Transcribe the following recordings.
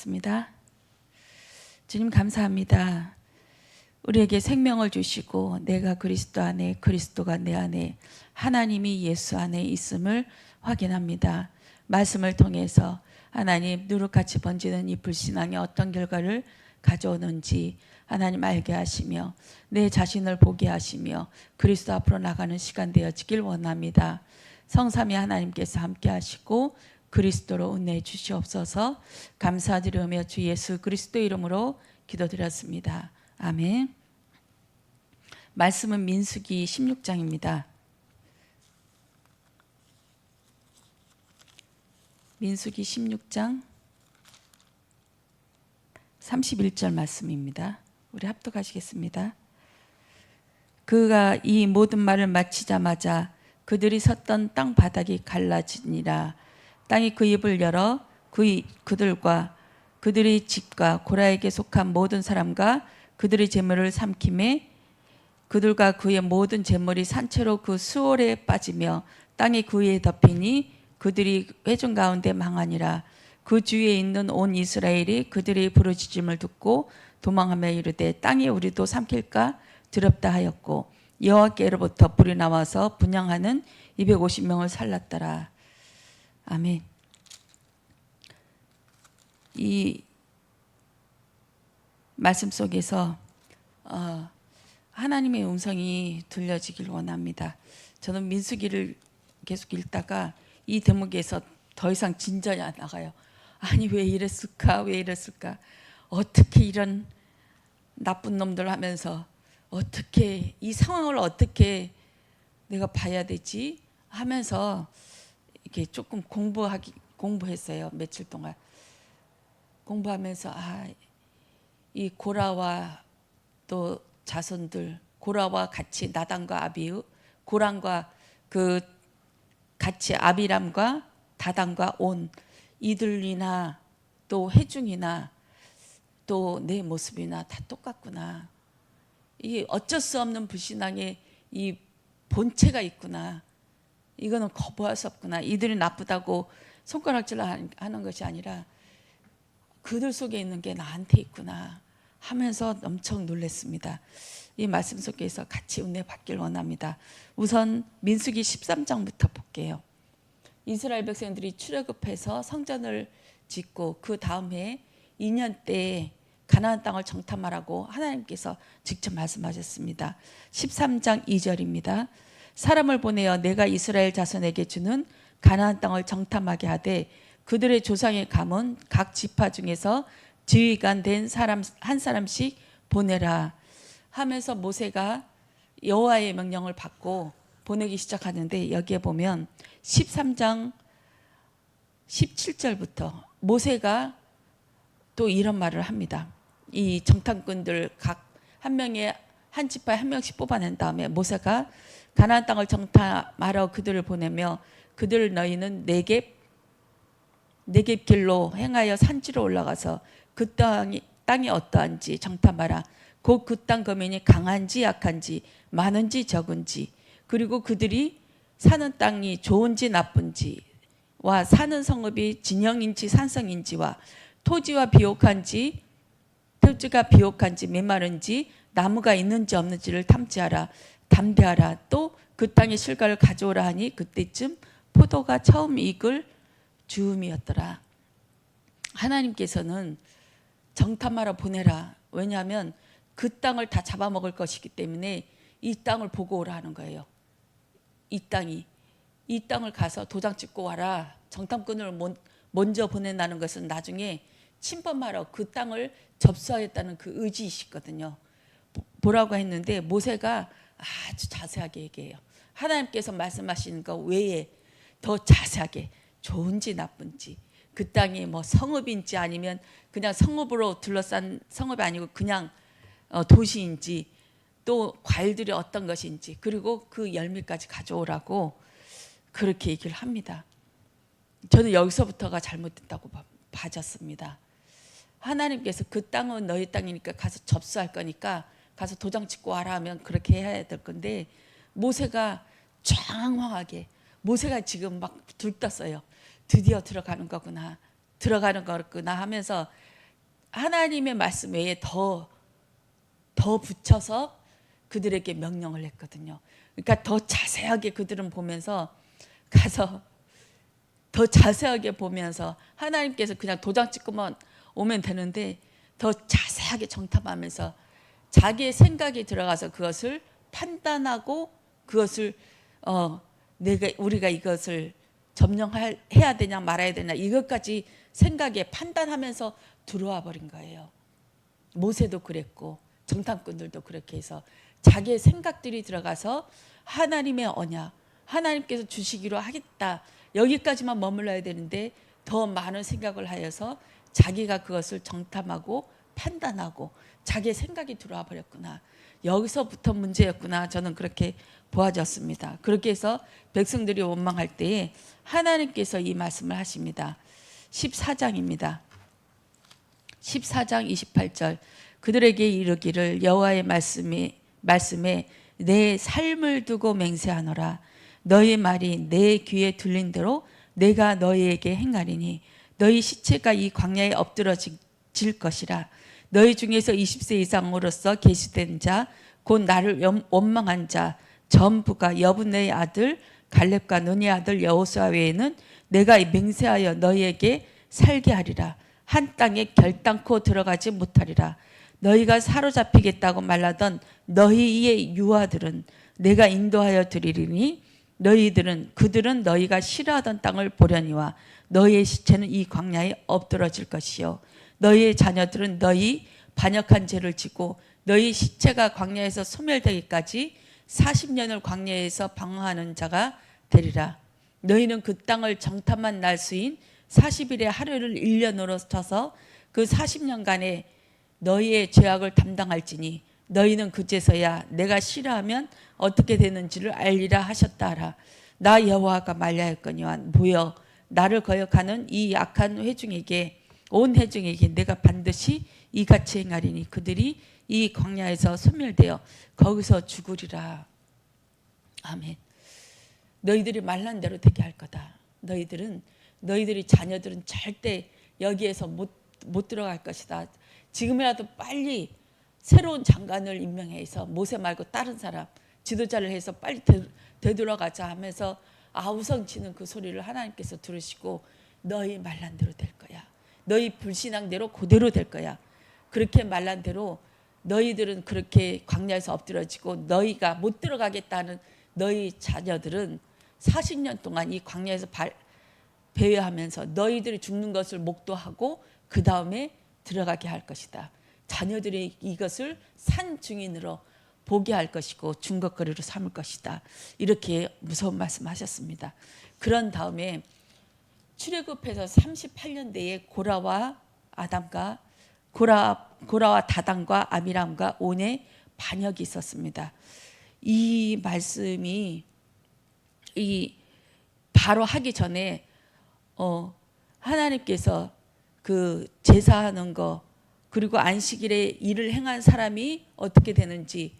기도하겠습니다. 주님 감사합니다. 우리에게 생명을 주시고 내가 그리스도 안에 그리스도가 내 안에 하나님이 예수 안에 있음을 확인합니다. 말씀을 통해서 하나님 누룩같이 번지는 이 불신앙이 어떤 결과를 가져오는지 하나님 알게 하시며 내 자신을 보게 하시며 그리스도 앞으로 나가는 시간 되어지길 원합니다. 성삼위 하나님께서 함께 하시고 그리스도로 은혜해 주시옵소서. 감사드리며 주 예수 그리스도 이름으로 기도드렸습니다. 아멘. 말씀은 민수기 16장입니다. 민수기 16장 31절 말씀입니다. 우리 합독하시겠습니다. 그가 이 모든 말을 마치자마자 그들이 섰던 땅 바닥이 갈라지니라. 땅이 그 입을 열어 그들과 그들의 집과 고라에게 속한 모든 사람과 그들의 재물을 삼킴에 그들과 그의 모든 재물이 산채로 그 수월에 빠지며 땅이 그 위에 덮이니 그들이 회중 가운데 망하니라. 그 주위에 있는 온 이스라엘이 그들의 부르짖음을 듣고 도망하며 이르되 땅이 우리도 삼킬까 두렵다 하였고 여호와께로부터 불이 나와서 분향하는 250명을 살랐더라. 아멘. 이 말씀 속에서 하나님의 음성이 들려지길 원합니다. 저는 민수기를 계속 읽다가 이 대목에서 더 이상 진전이 안 나가요. 아니 왜 이랬을까? 왜 이랬을까? 어떻게 이런 나쁜 놈들 하면서 어떻게 이 상황을 어떻게 내가 봐야 되지? 하면서 이렇게 조금 공부했어요. 며칠 동안 공부하면서 이 고라와 또 자손들, 고라와 같이 나단과 아비우, 고란과 그 같이 아비람과 다단과 온 이들이나 또 회중이나 또 내 모습이나 다 똑같구나. 이 어쩔 수 없는 불신앙의 이 본체가 있구나. 이거는 거부할 수 없구나. 이들이 나쁘다고 손가락질을 하는 것이 아니라 그들 속에 있는 게 나한테 있구나 하면서 엄청 놀랐습니다. 이 말씀 속에서 같이 은혜 받길 원합니다. 우선 민수기 13장부터 볼게요. 이스라엘 백성들이 출애굽해서 성전을 짓고 그 다음 해 2년 때에 가나안 땅을 정탐하라고 하나님께서 직접 말씀하셨습니다. 13장 2절입니다. 사람을 보내어 내가 이스라엘 자손에게 주는 가나안 땅을 정탐하게 하되 그들의 조상의 가문 각 지파 중에서 지휘관 된 사람 한 사람씩 보내라 하면서 모세가 여호와의 명령을 받고 보내기 시작하는데 여기에 보면 13장 17절부터 모세가 또 이런 말을 합니다. 이 정탐꾼들 각 한 명의 한 지파에 한 명씩 뽑아낸 다음에 모세가 가나안 땅을 정탐하러 그들을 보내며 그들 너희는 네겝 길로 행하여 산지로 올라가서 그 땅이 어떠한지 정탐하라. 곧 그 땅 거민이 강한지 약한지 많은지 적은지 그리고 그들이 사는 땅이 좋은지 나쁜지와 사는 성읍이 진영인지 산성인지와 토지가 비옥한지 메마른지 나무가 있는지 없는지를 탐지하라. 담대하라. 또 그 땅의 실과를 가져오라 하니 그때쯤 포도가 처음 익을 즈음이었더라. 하나님께서는 정탐하러 보내라. 왜냐하면 그 땅을 다 잡아먹을 것이기 때문에 이 땅을 보고 오라 하는 거예요. 이 땅을 가서 도장 찍고 와라. 정탐꾼을 먼저 보낸다는 것은 나중에 침범하러 그 땅을 접수하겠다는 그 의지이시거든요. 보라고 했는데 모세가 아주 자세하게 얘기해요. 하나님께서 말씀하시는 것 외에 더 자세하게 좋은지 나쁜지 그 땅이 뭐 성읍인지 아니면 그냥 성읍으로 둘러싼 성읍이 아니고 그냥 도시인지 또 과일들이 어떤 것인지 그리고 그 열매까지 가져오라고 그렇게 얘기를 합니다. 저는 여기서부터가 잘못됐다고 봐졌습니다. 하나님께서 그 땅은 너희 땅이니까 가서 접수할 거니까 가서 도장 찍고 와라 하면 그렇게 해야 될 건데 모세가 장황하게 모세가 지금 막 들떴어요. 드디어 들어가는 거구나 하면서 하나님의 말씀 외에 더 붙여서 그들에게 명령을 했거든요. 그러니까 더 자세하게 그들은 보면서 가서 더 자세하게 보면서 하나님께서 그냥 도장 찍고만 오면 되는데 더 자세하게 정탐하면서 자기의 생각이 들어가서 그것을 판단하고 그것을 우리가 이것을 점령해야 되냐 말아야 되냐 이것까지 생각에 판단하면서 들어와 버린 거예요. 모세도 그랬고 정탐꾼들도 그렇게 해서 자기의 생각들이 들어가서 하나님의 언약, 하나님께서 주시기로 하겠다. 여기까지만 머물러야 되는데 더 많은 생각을 하여서 자기가 그것을 정탐하고 판단하고 자기의 생각이 들어와 버렸구나. 여기서부터 문제였구나. 저는 그렇게 보아졌습니다. 그렇게 해서 백성들이 원망할 때에 하나님께서 이 말씀을 하십니다. 14장입니다. 14장 28절 그들에게 이르기를 여호와의 말씀에 내 삶을 두고 맹세하노라. 너희 말이 내 귀에 들린 대로 내가 너희에게 행하리니 너희 시체가 이 광야에 엎드러질 것이라. 너희 중에서 20세 이상으로서 계시된 자 곧 나를 원망한 자 전부가 여분의 아들 갈렙과 눈의 아들 여호수아 외에는 내가 맹세하여 너희에게 살게 하리라. 한 땅에 결단코 들어가지 못하리라. 너희가 사로잡히겠다고 말하던 너희의 유아들은 내가 인도하여 드리리니 그들은 너희가 싫어하던 땅을 보려니와 너희의 시체는 이 광야에 엎드러질 것이요 너희의 자녀들은 너희 반역한 죄를 지고 너희 시체가 광야에서 소멸되기까지 40년을 광야에서 방황하는 자가 되리라. 너희는 그 땅을 정탐한 날 수인 40일의 하루를 1년으로 쳐서 그 40년간에 너희의 죄악을 담당할지니 너희는 그제서야 내가 싫어하면 어떻게 되는지를 알리라 하셨다 하라. 나 여호와가 말하였거니와 모여 나를 거역하는 이 악한 회중에게 온 회중에게 내가 반드시 이같이 행하리니 그들이 이 광야에서 소멸되어 거기서 죽으리라. 아멘. 너희들이 말한 대로 되게 할 거다. 너희들이 자녀들은 절대 여기에서 못 들어갈 것이다. 지금이라도 빨리 새로운 장관을 임명해서 모세 말고 다른 사람 지도자를 해서 빨리 되돌아가자 하면서 아우성치는 그 소리를 하나님께서 들으시고 너희 말란 대로 될 거야. 너희 불신앙대로 그대로 될 거야. 그렇게 말란 대로 너희들은 그렇게 광야에서 엎드러지고 너희가 못 들어가겠다는 너희 자녀들은 40년 동안 이 광야에서 배회하면서 너희들이 죽는 것을 목도하고 그 다음에 들어가게 할 것이다. 자녀들이 이것을 산 증인으로 보게 할 것이고 증거거리로 삼을 것이다. 이렇게 무서운 말씀하셨습니다. 그런 다음에 출애굽해서 38년 내에 고라와 다단과 아미람과 온의 반역이 있었습니다. 이 말씀이 바로 하기 전에 하나님께서 그 제사하는 거 그리고 안식일에 일을 행한 사람이 어떻게 되는지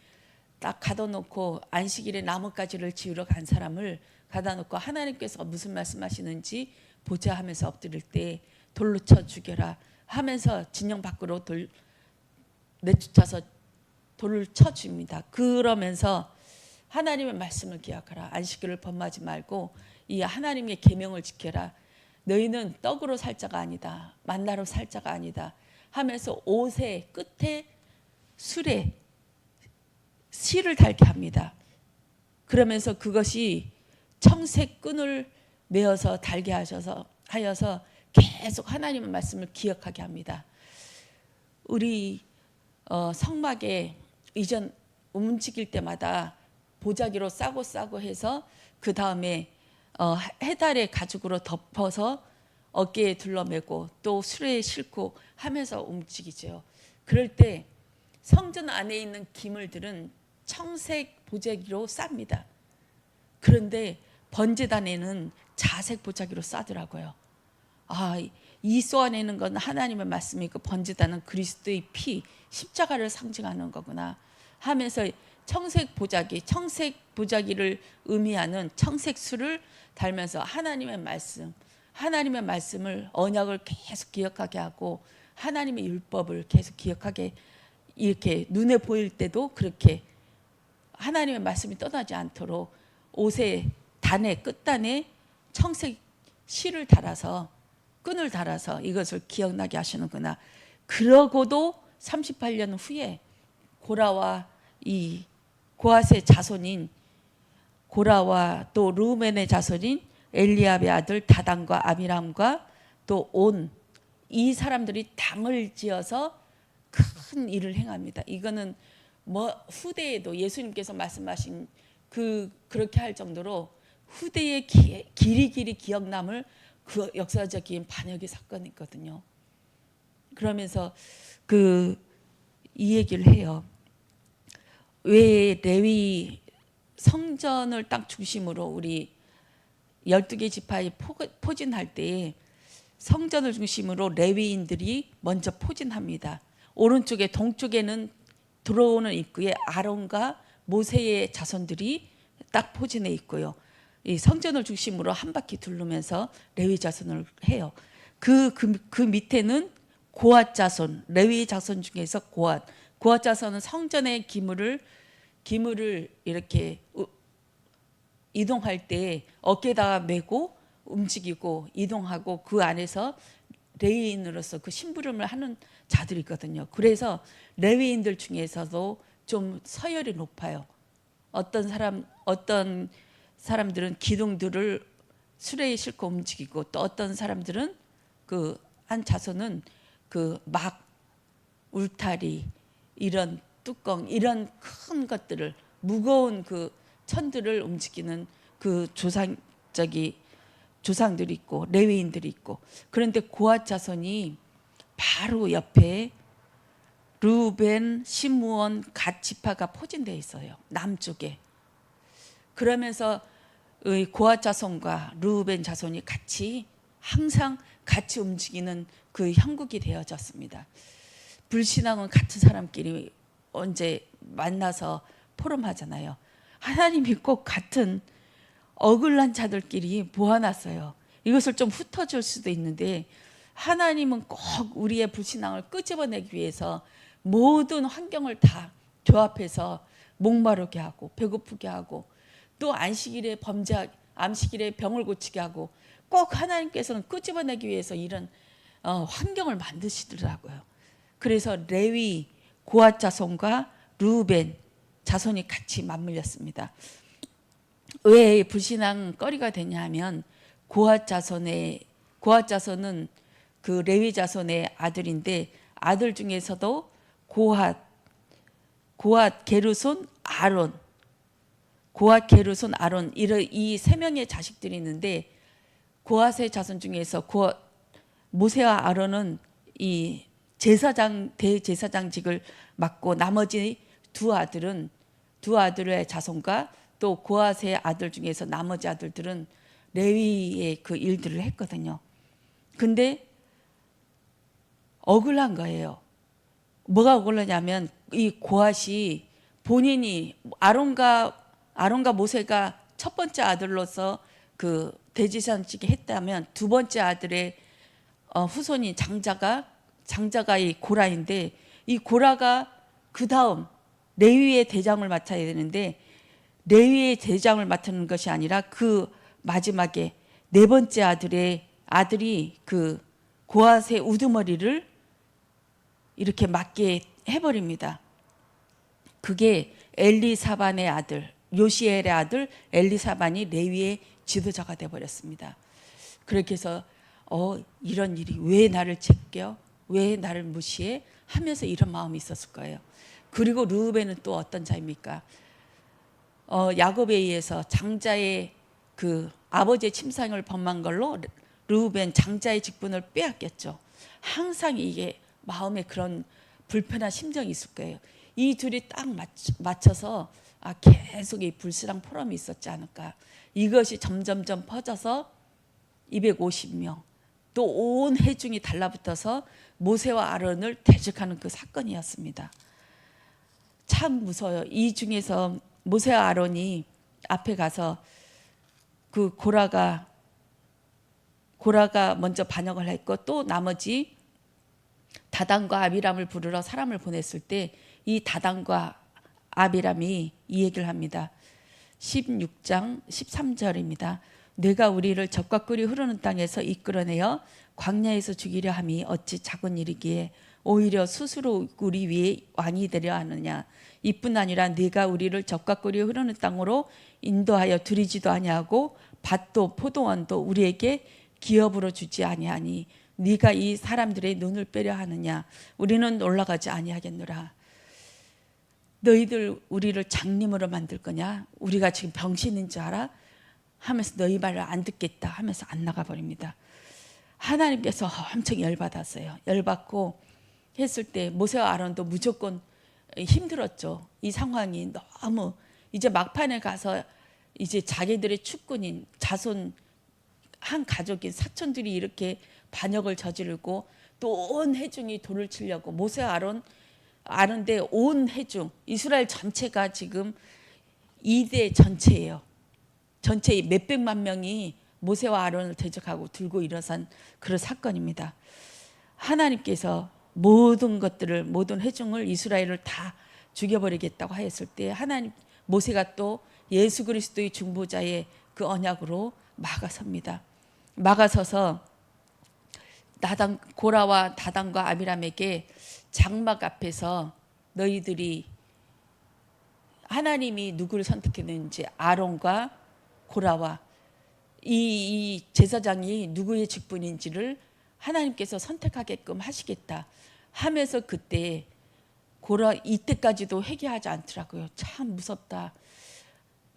딱 가둬놓고 안식일에 나뭇가지를 지우러 간 사람을 가둬놓고 하나님께서 무슨 말씀하시는지 보자 하면서 엎드릴 때 돌로 쳐 죽여라 하면서 진영 밖으로 내쫓아서 돌을 쳐 줍니다. 그러면서 하나님의 말씀을 기억하라. 안식일을 범하지 말고 이 하나님의 계명을 지켜라. 너희는 떡으로 살 자가 아니다. 만나로 살 자가 아니다. 하면서 옷의 끝에 술에 실을 달게 합니다. 그러면서 그것이 청색 끈을 메어서 달게 하여서 계속 하나님의 말씀을 기억하게 합니다. 우리 성막에 이전 움직일 때마다 보자기로 싸고 해서 그 다음에 해달의 가죽으로 덮어서 어깨에 둘러매고 또 수레에 싣고 하면서 움직이죠. 그럴 때 성전 안에 있는 기물들은 청색 보자기로 쌉니다. 그런데 번제단에는 자색 보자기로 싸더라고요. 이 쏘아내는 건 하나님의 말씀이고 번제단은 그리스도의 피, 십자가를 상징하는 거구나 하면서 청색 보자기를 의미하는 청색 술을 달면서 하나님의 말씀을 언약을 계속 기억하게 하고 하나님의 율법을 계속 기억하게, 이렇게 눈에 보일 때도 그렇게 하나님의 말씀이 떠나지 않도록 옷의 단의 끝단에 청색 실을 달아서, 끈을 달아서 이것을 기억나게 하시는구나. 그러고도 38년 후에 고라와 이 고핫의 자손인 고라와 또 르우벤의 자손인 엘리압의 아들 다단과 아비람과 또 온 이 사람들이 당을 지어서 큰 일을 행합니다. 이거는 뭐 후대에도 예수님께서 말씀하신 그렇게 할 정도로 후대에 길이 기억 남을 그 역사적인 반역의 사건이 있거든요. 그러면서 이 얘기를 해요. 왜 레위 성전을 딱 중심으로 우리 12개 지파에 포진할 때 성전을 중심으로 레위인들이 먼저 포진합니다. 오른쪽에 동쪽에는 들어오는 입구에 아론과 모세의 자손들이 딱 포진해 있고요. 이 성전을 중심으로 한 바퀴 둘르면서 레위 자손을 해요. 그 밑에는 고핫 자손, 레위 자손 중에서 고핫 자손은 성전의 기물을 이렇게 이동할 때 어깨에다가 메고 움직이고 이동하고 그 안에서 레위인으로서 그 심부름을 하는 자들이 있거든요. 그래서 레위인들 중에서도 좀 서열이 높아요. 어떤 사람들은 기둥들을 수레에 싣고 움직이고, 또 어떤 사람들은 그 한 자손은 그 막 울타리, 이런 뚜껑, 이런 큰 것들을, 무거운 그 천들을 움직이는 그 조상들이 있고 레위인들이 있고. 그런데 고핫 자손이 바로 옆에 르우벤, 시므온, 갓 지파가 포진되어 있어요. 남쪽에. 그러면서 고핫 자손과 르우벤 자손이 항상 같이 움직이는 그 형국이 되어졌습니다. 불신앙은 같은 사람끼리 언제 만나서 포럼하잖아요. 하나님이 꼭 같은 억울한 자들끼리 모아놨어요. 이것을 좀 흩어줄 수도 있는데 하나님은 꼭 우리의 불신앙을 끄집어내기 위해서 모든 환경을 다 조합해서 목마르게 하고 배고프게 하고 또 안식일에 암식일에 병을 고치게 하고 꼭 하나님께서는 끄집어내기 위해서 이런 환경을 만드시더라고요. 그래서 레위 고핫 자손과 르우벤 자손이 같이 맞물렸습니다. 왜 불신앙 거리가 되냐 하면 고핫 자손은 그 레위 자손의 아들인데, 아들 중에서도 고핫 게르손, 아론, 이 세 명의 자식들이 있는데, 고핫의 자손 중에서 모세와 아론은 이 대제사장직을 맡고, 나머지 두 아들의 자손과 또 고핫의 아들 중에서 나머지 아들들은 레위의 그 일들을 했거든요. 근데 억울한 거예요. 뭐가 억울하냐면 이 고핫이 본인이 아론과 모세가 첫 번째 아들로서 그 대제사장직에 했다면, 두 번째 아들의 후손인 장자가 이 고라인데, 이 고라가 그 다음 레위의 대장을 맡아야 되는데, 레위의 대장을 맡는 것이 아니라 그 마지막에 네 번째 아들이 그 고핫의 우두머리를 이렇게 맡게 해버립니다. 그게 엘리사반의 아들, 요시엘의 아들 엘리사반이 레위의 지도자가 되어버렸습니다. 그렇게 해서 이런 일이 왜 나를 제껴? 왜 나를 무시해? 하면서 이런 마음이 있었을 거예요. 그리고 르우벤은 또 어떤 자입니까? 야곱에 의해서 장자의 그 아버지의 침상을 범한 걸로 르우벤 장자의 직분을 빼앗겼죠. 항상 이게 마음에 그런 불편한 심정이 있을 거예요. 이 둘이 딱 맞춰서 계속 이 불신앙 포럼이 있었지 않을까. 이것이 점점점 퍼져서 250명, 또 온 회중이 달라붙어서 모세와 아론을 대적하는 그 사건이었습니다. 참 무서워요. 이 중에서 모세와 아론이 앞에 가서 그 고라가 먼저 반역을 했고, 또 나머지 다단과 아비람을 부르러 사람을 보냈을 때 이 다단과 아비람이 이 얘기를 합니다. 16장 13절입니다. 내가 우리를 적과 꿀이 흐르는 땅에서 이끌어내어 광야에서 죽이려 함이 어찌 작은 일이기에 오히려 스스로 우리 위에 왕이 되려 하느냐. 이뿐 아니라 네가 우리를 적과 꿀이 흐르는 땅으로 인도하여 들이지도 아니하고 밭도 포도원도 우리에게 기업으로 주지 아니하니 네가 이 사람들의 눈을 빼려 하느냐. 우리는 올라가지 아니하겠노라. 너희들 우리를 장님으로 만들 거냐? 우리가 지금 병신인 줄 알아? 하면서 너희 말을 안 듣겠다 하면서 안 나가버립니다. 하나님께서 엄청 열받았어요. 열받고 했을 때 모세와 아론도 무조건 힘들었죠. 이 상황이 너무 이제 막판에 가서 이제 자기들의 축군인 자손 한 가족인 사촌들이 이렇게 반역을 저지르고 또 온 회중이 돌을 치려고 모세와 아론데 온 회중 이스라엘 전체가 지금 2대 전체예요. 전체 몇백만 명이 모세와 아론을 대적하고 들고 일어선 그런 사건입니다. 하나님께서 모든 것들을 모든 회중을 이스라엘을 다 죽여버리겠다고 하였을 때 하나님 모세가 또 예수 그리스도의 중보자의 그 언약으로 막아섭니다. 막아서서 고라와 다단과 아비람에게 장막 앞에서 너희들이 하나님이 누구를 선택했는지 아론과 고라와 이 제사장이 누구의 직분인지를 하나님께서 선택하게끔 하시겠다 하면서 그때 고라 이때까지도 회개하지 않더라고요. 참 무섭다.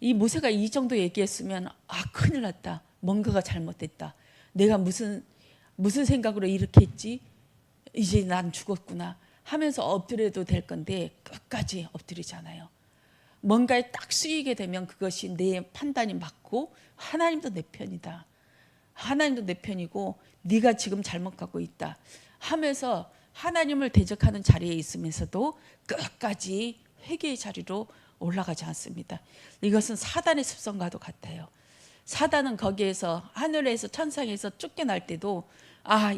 이 모세가 이 정도 얘기했으면 큰일 났다. 뭔가가 잘못됐다. 내가 무슨 생각으로 이렇게 했지? 이제 난 죽었구나 하면서 엎드려도 될 건데 끝까지 엎드리잖아요. 뭔가에 딱 쓰이게 되면 그것이 내 판단이 맞고 하나님도 내 편이다. 하나님도 내 편이고 네가 지금 잘못 가고 있다 하면서 하나님을 대적하는 자리에 있으면서도 끝까지 회개의 자리로 올라가지 않습니다. 이것은 사단의 습성과도 같아요. 사단은 거기에서 하늘에서 천상에서 쫓겨날 때도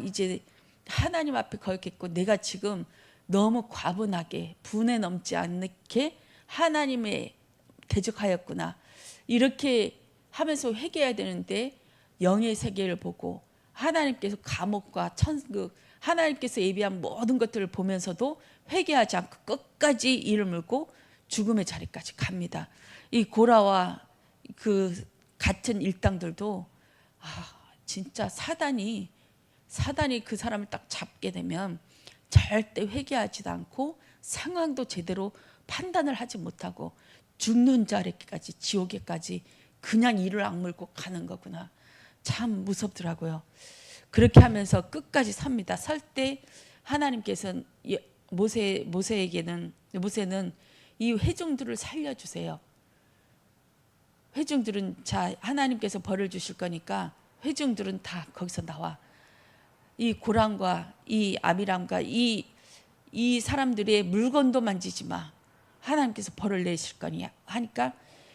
이제 하나님 앞에 거했겠고 내가 지금 너무 과분하게 분에 넘지 않게 하나님에 대적하였구나 이렇게 하면서 회개해야 되는데 영의 세계를 보고 하나님께서 감옥과 천국 하나님께서 예비한 모든 것들을 보면서도 회개하지 않고 끝까지 이를 물고 죽음의 자리까지 갑니다. 이 고라와 그 같은 일당들도 진짜 사단이 그 사람을 딱 잡게 되면 절대 회개하지도 않고 상황도 제대로 판단을 하지 못하고 죽는 자리까지 지옥에까지 그냥 이를 악물고 가는 거구나. 참 무섭더라고요. 그렇게 하면서 끝까지 삽니다. 살 때 하나님께서는 모세는 이 회중들을 살려주세요. 회중들은 자 하나님께서 벌을 주실 거니까 회중들은 다 거기서 나와. 이 고람과 이 아비람과 이 사람들의 물건도 만지지 마. 하나님께서 벌을 내실 거니 하니까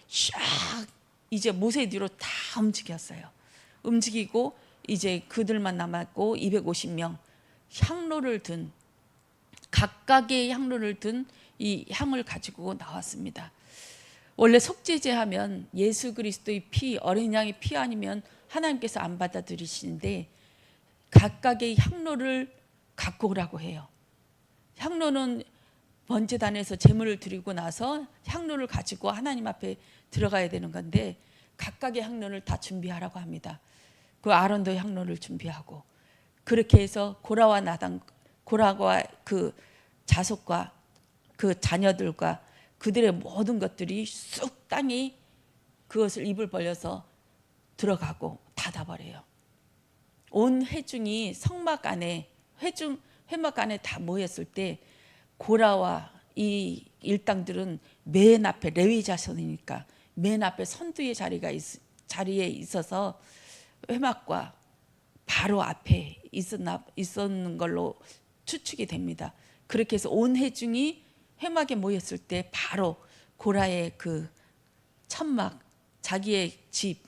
샥 이제 모세 뒤로 다 움직였어요. 움직이고 이제 그들만 남았고 250명 향로를 든 각각의 향로를 든 이 향을 가지고 나왔습니다. 원래 속죄제 하면 예수 그리스도의 피 어린 양의 피 아니면 하나님께서 안 받아들이시는데 각각의 향로를 갖고 오라고 해요. 향로는 번제단에서 제물을 드리고 나서 향로를 가지고 하나님 앞에 들어가야 되는 건데 각각의 향로를 다 준비하라고 합니다. 그 아론도 향로를 준비하고 그렇게 해서 고라와 그 자손과 그 자녀들과 그들의 모든 것들이 쑥 땅이 그것을 입을 벌려서 들어가고 닫아버려요. 온 회중이 성막 안에 회막 안에 다 모였을 때 고라와 이 일당들은 맨 앞에 레위 자손이니까 맨 앞에 선두의 자리에 있어서 회막과 바로 앞에 있었는 걸로 추측이 됩니다. 그렇게 해서 온 회중이 회막에 모였을 때 바로 고라의 그 천막 자기의 집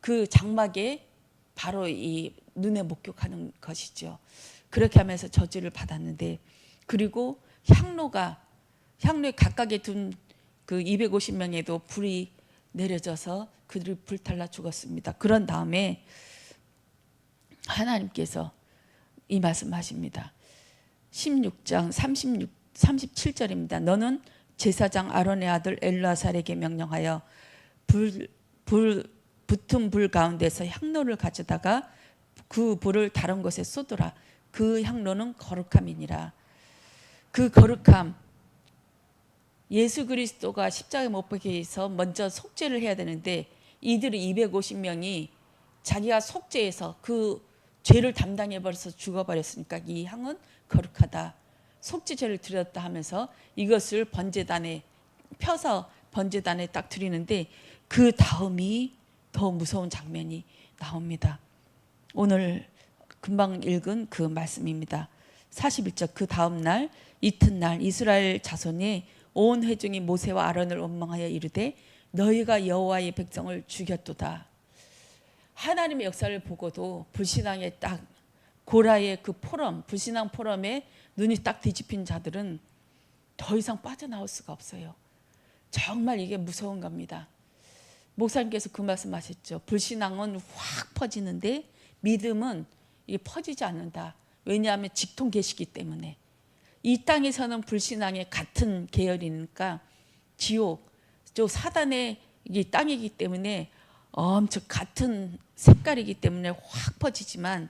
그 장막에 바로 이 눈에 목격하는 것이죠. 그렇게 하면서 저주를 받았는데, 그리고 향로에 각각에 둔 그 250명에도 불이 내려져서 그들이 불탈라 죽었습니다. 그런 다음에 하나님께서 이 말씀하십니다. 16장 37절입니다. 너는 제사장 아론의 아들 엘르아살에게 명령하여 붙은 불 가운데서 향로를 가져다가 그 불을 다른 곳에 쏟으라. 그 향로는 거룩함이니라. 그 거룩함, 예수 그리스도가 십자가에 못 박혀서 먼저 속죄를 해야 되는데, 이들이 250명이 자기가 속죄해서 그 죄를 담당해 버려서 죽어버렸으니까 이 향은 거룩하다, 속죄제를 드렸다 하면서 이것을 번제단에 펴서 번제단에 딱 드리는데, 그 다음이 더 무서운 장면이 나옵니다. 오늘 금방 읽은 그 말씀입니다. 41절, 그 다음 날 이튿날 이스라엘 자손이 온 회중이 모세와 아론을 원망하여 이르되 너희가 여호와의 백성을 죽였도다. 하나님의 역사를 보고도 불신앙의 딱 고라의 그 포럼, 불신앙 포럼에 눈이 딱 뒤집힌 자들은 더 이상 빠져나올 수가 없어요. 정말 이게 무서운 겁니다. 목사님께서 그 말씀하셨죠. 불신앙은 확 퍼지는데 믿음은 이게 퍼지지 않는다. 왜냐하면 직통계시기 때문에. 이 땅에서는 불신앙의 같은 계열이니까 지옥, 저 사단의 이 땅이기 때문에 엄청 같은 색깔이기 때문에 확 퍼지지만,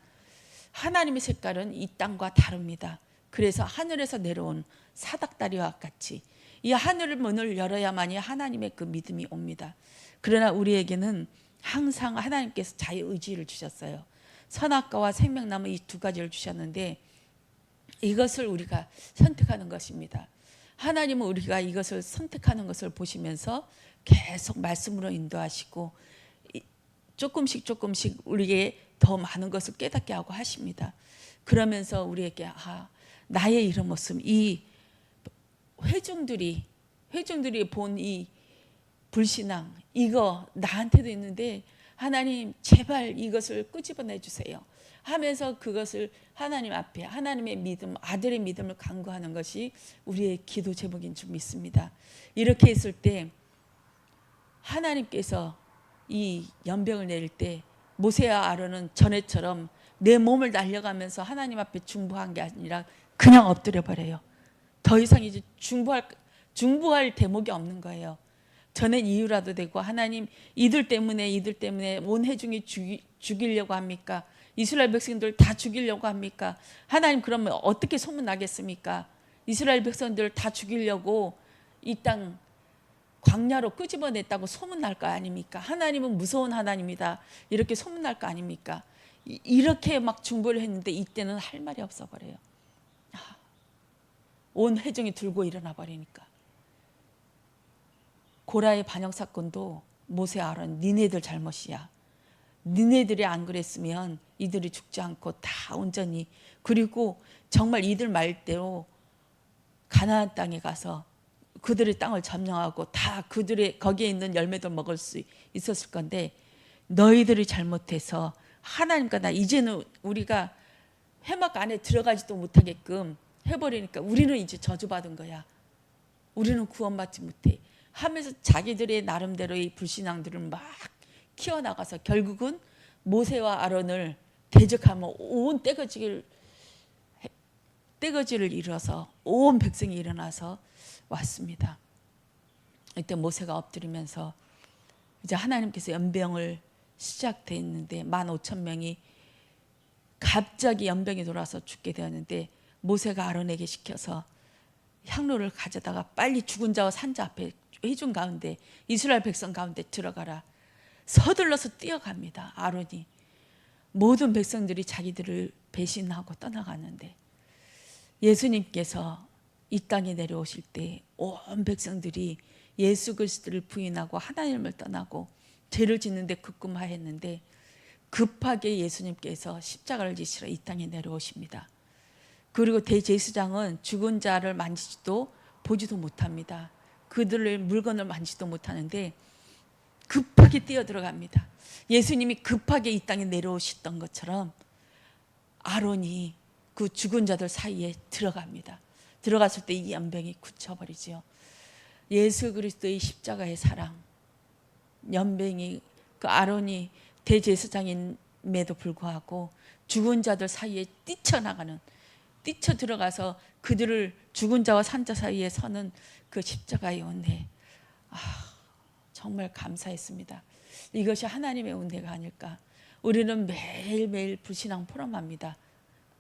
하나님의 색깔은 이 땅과 다릅니다. 그래서 하늘에서 내려온 사닥다리와 같이 이 하늘의 문을 열어야만이 하나님의 그 믿음이 옵니다. 그러나 우리에게는 항상 하나님께서 자유의지를 주셨어요. 선악과와 생명나무 이 두 가지를 주셨는데 이것을 우리가 선택하는 것입니다. 하나님은 우리가 이것을 선택하는 것을 보시면서 계속 말씀으로 인도하시고 조금씩 우리에게 더 많은 것을 깨닫게 하고 하십니다. 그러면서 우리에게 나의 이런 모습, 이 회중들이 본 이 불신앙, 이거 나한테도 있는데 하나님 제발 이것을 끄집어내 주세요 하면서 그것을 하나님 앞에 하나님의 믿음, 아들의 믿음을 간구하는 것이 우리의 기도 제목인 줄 믿습니다. 이렇게 했을 때 하나님께서 이 연병을 내릴 때 모세와 아론은 전에처럼 내 몸을 날려가면서 하나님 앞에 중보한 게 아니라 그냥 엎드려 버려요. 더 이상 이제 중보할 대목이 없는 거예요. 전엔 이유라도 되고, 하나님 이들 때문에 온 회중이 죽이려고 합니까? 이스라엘 백성들 다 죽이려고 합니까? 하나님 그러면 어떻게 소문나겠습니까? 이스라엘 백성들 다 죽이려고 이 땅 광야로 끄집어냈다고 소문날 거 아닙니까? 하나님은 무서운 하나님이다 이렇게 소문날 거 아닙니까? 이렇게 막 중보를 했는데 이때는 할 말이 없어 버려요. 온 회중이 들고 일어나 버리니까. 고라의 반역 사건도 모세 아론 니네들 잘못이야. 니네들이 안 그랬으면 이들이 죽지 않고 다 온전히, 그리고 정말 이들 말대로 가나안 땅에 가서 그들의 땅을 점령하고 다 그들의 거기에 있는 열매도 먹을 수 있었을 건데, 너희들이 잘못해서 하나님과 나 이제는 우리가 회막 안에 들어가지도 못하게끔 해버리니까 우리는 이제 저주받은 거야. 우리는 구원받지 못해 하면서 자기들의 나름대로의 불신앙들을 막 키워나가서 결국은 모세와 아론을 대적하며 온 떼거지를 이뤄서 온 백성이 일어나서 왔습니다. 이때 모세가 엎드리면서 이제 하나님께서 연병을 시작됐는데 15,000명이 갑자기 연병이 돌아서 죽게 되었는데, 모세가 아론에게 시켜서 향로를 가져다가 빨리 죽은 자와 산자 앞에 회중 가운데 이스라엘 백성 가운데 들어가라. 서둘러서 뛰어갑니다. 아론이. 모든 백성들이 자기들을 배신하고 떠나가는데 예수님께서 이 땅에 내려오실 때 온 백성들이 예수 그리스도를 부인하고 하나님을 떠나고 죄를 짓는데 급급하였는데, 급하게 예수님께서 십자가를 지시러 이 땅에 내려오십니다. 그리고 대제사장은 죽은 자를 만지지도 보지도 못합니다. 그들의 물건을 만지지도 못하는데 급하게 뛰어들어갑니다. 예수님이 급하게 이 땅에 내려오셨던 것처럼 아론이 그 죽은 자들 사이에 들어갑니다. 들어갔을 때 이 연병이 굳혀버리지요. 예수 그리스도의 십자가의 사랑, 연병이 그 아론이 대제사장임에도 불구하고 죽은 자들 사이에 뛰쳐나가는, 뛰쳐 들어가서 그들을 죽은 자와 산 자 사이에 서는 그 십자가의 은혜, 정말 감사했습니다. 이것이 하나님의 은혜가 아닐까. 우리는 매일매일 불신앙 포럼합니다.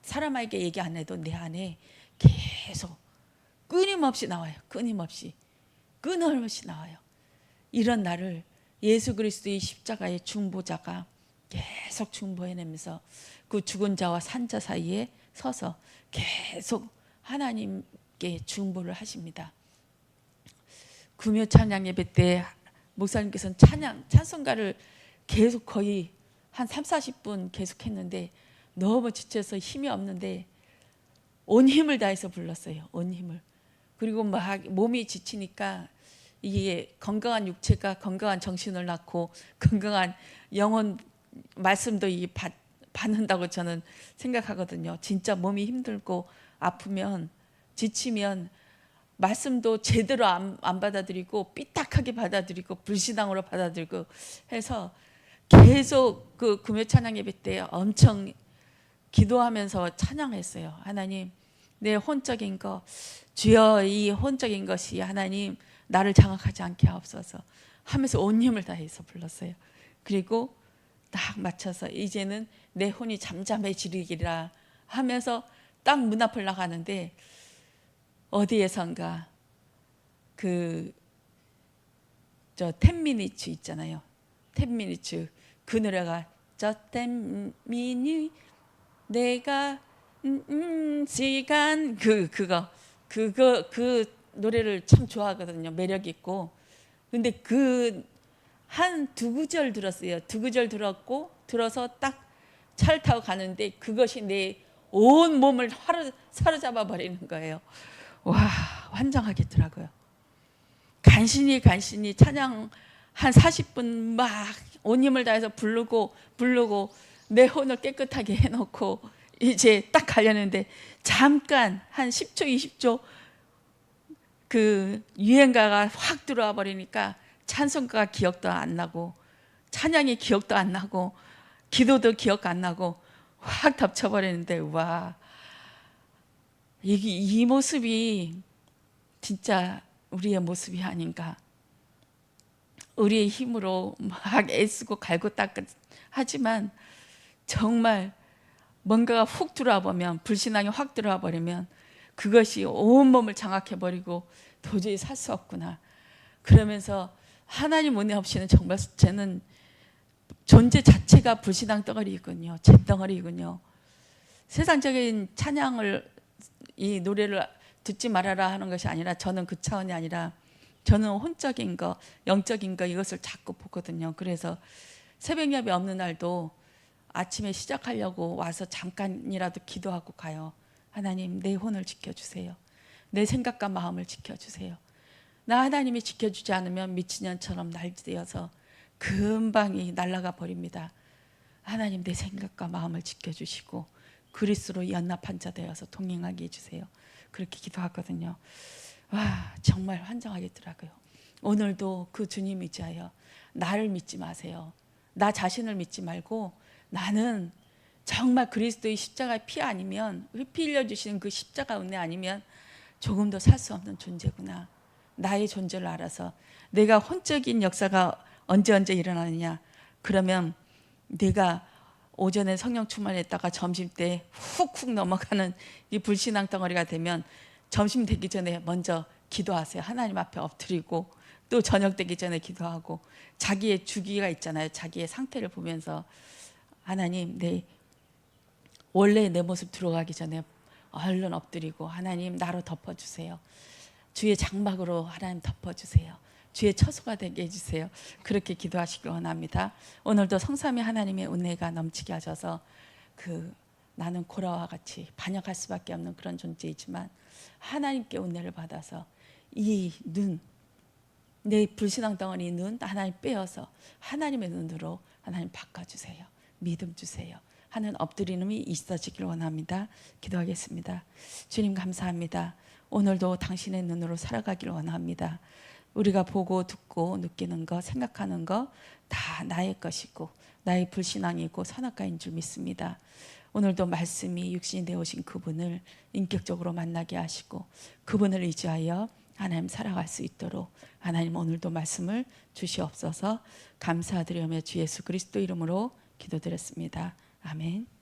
사람에게 얘기 안 해도 내 안에 계속 끊임없이 나와요. 끊임없이 나와요. 이런 나를 예수 그리스도의 십자가의 중보자가 계속 중보해내면서 그 죽은 자와 산 자 사이에 서서 계속 하나님께 중보를 하십니다. 금요 찬양 예배 때 목사님께서는 찬송가를 계속 거의 한 30-40분 계속 했는데 너무 지쳐서 힘이 없는데 온 힘을 다해서 불렀어요. 온 힘을. 그리고 막 몸이 지치니까 이게 건강한 육체가 건강한 정신을 낳고 건강한 영혼 말씀도 받는다고 저는 생각하거든요. 진짜 몸이 힘들고 아프면 지치면 말씀도 제대로 안 받아들이고 삐딱하게 받아들이고 불신앙으로 받아들이고 해서 계속 그 금요 찬양 예배 때 엄청 기도하면서 찬양했어요. 하나님, 내 혼적인 거, 주여 이 혼적인 것이 하나님 나를 장악하지 않게 하옵소서 하면서 온 힘을 다해서 불렀어요. 그리고 딱 맞춰서 이제는 내 혼이 잠잠해지리라 하면서 딱 문 앞을 나가는데 어디에선가 그 저 10미니츠 있잖아요. 10미니츠 그 노래가 저 10미니 내가 시간 그 노래를 참 좋아하거든요. 매력 있고. 근데 그 한 두 구절 들었어요. 두 구절 들어서 딱 차를 타고 가는데 그것이 내 온 몸을 사로잡아 버리는 거예요. 와, 환장하겠더라고요. 간신히 찬양 한 40분 막 온 힘을 다해서 부르고 내 혼을 깨끗하게 해놓고 이제 딱 가려는데 잠깐 한 10초 20초 그 유행가가 확 들어와 버리니까 찬송가가 기억도 안 나고 찬양이 기억도 안 나고 기도도 기억 안 나고 확 덮쳐버리는데 와, 이 모습이 진짜 우리의 모습이 아닌가. 우리의 힘으로 막 애쓰고 갈고 닦고 하지만 정말 뭔가가 훅 들어와 보면 불신앙이 확 들어와 버리면 그것이 온몸을 장악해버리고 도저히 살 수 없구나. 그러면서 하나님 은혜 없이는 정말 쟤는 존재 자체가 불신앙 덩어리이군요. 잿덩어리이군요. 세상적인 찬양을 이 노래를 듣지 말아라 하는 것이 아니라 저는 그 차원이 아니라 저는 혼적인 거, 영적인 거 이것을 자꾸 보거든요. 그래서 새벽 예배 없는 날도 아침에 시작하려고 와서 잠깐이라도 기도하고 가요. 하나님 내 혼을 지켜주세요. 내 생각과 마음을 지켜주세요. 나 하나님이 지켜주지 않으면 미친년처럼 날뛰어서 금방이 날아가 버립니다. 하나님 내 생각과 마음을 지켜주시고 그리스도로 연합한 자 되어서 동행하게 해주세요. 그렇게 기도하거든요. 와, 정말 환장하겠더라고요. 오늘도 그 주님 의지하여 나를 믿지 마세요. 나 자신을 믿지 말고 나는 정말 그리스도의 십자가의 피 아니면 피 흘려주시는 그 십자가 은혜 아니면 조금도 살 수 없는 존재구나. 나의 존재를 알아서 내가 혼적인 역사가 언제 일어나느냐. 그러면 내가 오전에 성령 충만했다가 점심 때 훅훅 넘어가는 이 불신앙 덩어리가 되면 점심 되기 전에 먼저 기도하세요. 하나님 앞에 엎드리고 또 저녁 되기 전에 기도하고 자기의 주기가 있잖아요. 자기의 상태를 보면서 하나님 원래 내 모습 들어가기 전에 얼른 엎드리고 하나님 나로 덮어주세요. 주의 장막으로 하나님 덮어주세요. 주의 처소가 되게 해주세요. 그렇게 기도하시기 원합니다. 오늘도 성삼위 하나님의 은혜가 넘치게 하셔서 나는 고라와 같이 반역할 수밖에 없는 그런 존재이지만 하나님께 은혜를 받아서 이 눈, 내 불신앙 덩어리 눈 하나님 빼어서 하나님의 눈으로 하나님 바꿔주세요. 믿음 주세요. 하는 엎드림이 있어지길 원합니다. 기도하겠습니다. 주님 감사합니다. 오늘도 당신의 눈으로 살아가길 원합니다. 우리가 보고 듣고 느끼는 것, 생각하는 것 다 나의 것이고 나의 불신앙이고 선악과인 줄 믿습니다. 오늘도 말씀이 육신이 되어오신 그분을 인격적으로 만나게 하시고 그분을 의지하여 하나님 살아갈 수 있도록 하나님 오늘도 말씀을 주시옵소서. 감사드리며 주 예수 그리스도 이름으로 기도드렸습니다. 아멘.